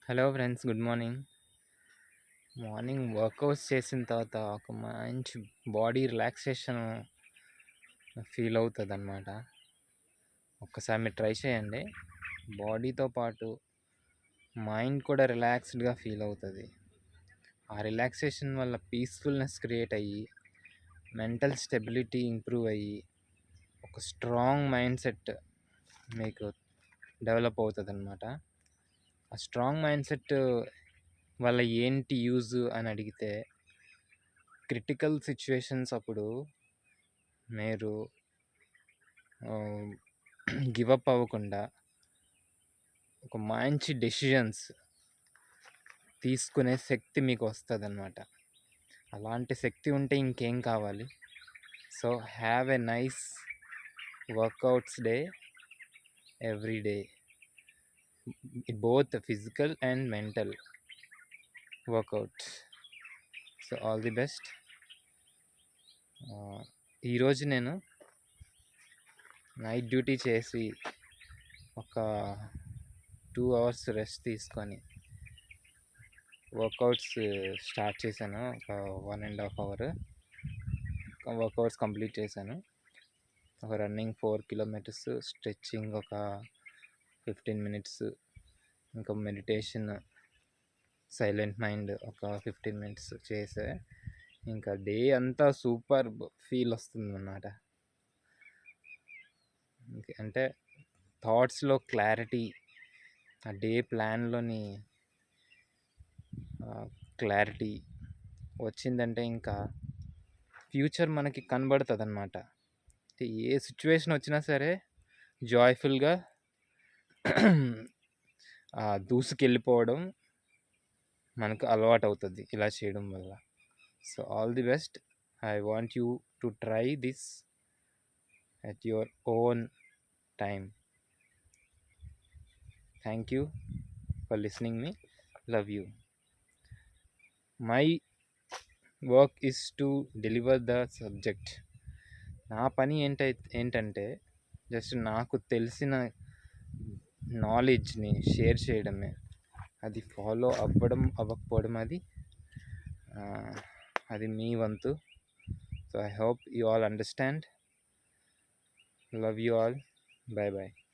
Hello friends, good morning. Morning workouts చేసిన తర్వాత ఒక మంచి బాడీ రిలాక్సేషన్ ఫీల్ అవుతుంది అనమాట. ఒక్కసారి మీరు ట్రై చేయండి. బాడీతో పాటు మైండ్ కూడా రిలాక్స్డ్గా ఫీల్ అవుతుంది. ఆ రిలాక్సేషన్ వల్ల పీస్ఫుల్నెస్ క్రియేట్ అయ్యి మెంటల్ స్టెబిలిటీ ఇంప్రూవ్ అయ్యి ఒక స్ట్రాంగ్ మైండ్ సెట్ మీకు డెవలప్ అవుతుంది అనమాట. ఆ స్ట్రాంగ్ మైండ్ సెట్ వల్ల ఏంటి యూజ్ అని అడిగితే, క్రిటికల్ సిచ్యువేషన్స్ అప్పుడు మీరు గివప్ అవ్వకుండా ఒక మంచి డెసిషన్స్ తీసుకునే శక్తి మీకు వస్తుంది అన్నమాట. అలాంటి శక్తి ఉంటే ఇంకేం కావాలి. So have a nice workouts day every day, both physical and mental workout. So all the best. ఈరోజు నేను నైట్ డ్యూటీ చేసి ఒక 2 అవర్స్ రెస్ట్ తీసుకొని వర్కౌట్స్ స్టార్ట్ చేశాను. ఒక 1.5 అవర్ వర్కౌట్స్ కంప్లీట్ చేశాను. ఒక రన్నింగ్ 4 కిలోమీటర్స్, స్ట్రెచ్చింగ్ ఒక 15 మినిట్స్, ఇంకా మెడిటేషన్ సైలెంట్ మైండ్ ఒక 15 మినిట్స్ చేసే ఇంకా డే అంతా సూపర్ ఫీల్ వస్తుంది అన్నమాట. అంటే థాట్స్లో క్లారిటీ, ఆ డే ప్లాన్లోని క్లారిటీ వచ్చిందంటే ఇంకా ఫ్యూచర్ మనకి కనబడుతుంది అన్నమాట. ఏ సిచ్యువేషన్ వచ్చినా సరే జాయ్ఫుల్గా దూసుకెళ్ళిపోవడం మనకు అలవాటు అవుతుంది ఇలా చేయడం వల్ల. So all the best. I want you to try this at your own time. Thank you for listening me. Love you. My work is to deliver the subject. నా పని ఏంటంటే జస్ట్ నాకు తెలిసిన నాలెడ్జ్ని షేర్ చేయడమే. అది ఫాలో అవ్వకపోవడం అది మీ వంతు. So I hope you all understand. Love you all. Bye bye.